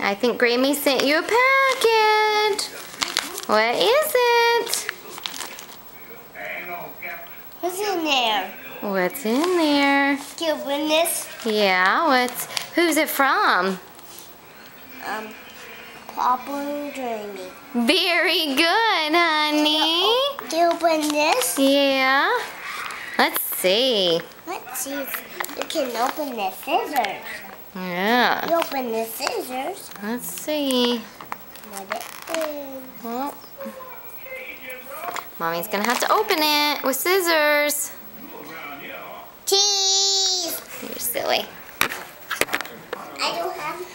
I think Grammy sent you a package. What is it? What's in there? What's in there? Can you open this? Yeah, who's it from? Papa and Grammy. Very good, honey. Can you open this? Yeah. Let's see. Let's see if you can open the scissors. Yeah. You open the scissors. Let's see. What it is. Well, Mommy's gonna have to open it with scissors. Cheese! You're silly. I don't have to.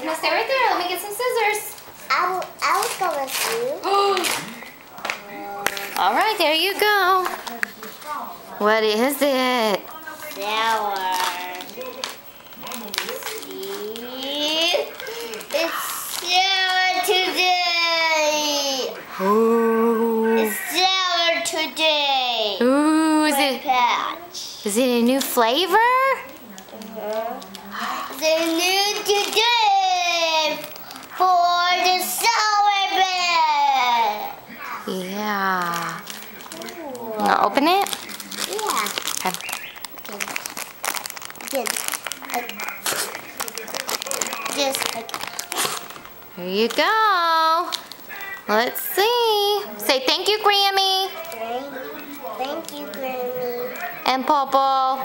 No, stay right there. Let me get some scissors. I was going to. All right, there you go. What is it? Sour. See? It's sour today. Ooh. It's sour today. Ooh, Patch. is it a new flavor? The new today for the sour bear. Yeah. Wanna open it? Yeah. Okay. Here you go. Let's see. Say thank you, Grammy. Thank you, Grammy. And Popo.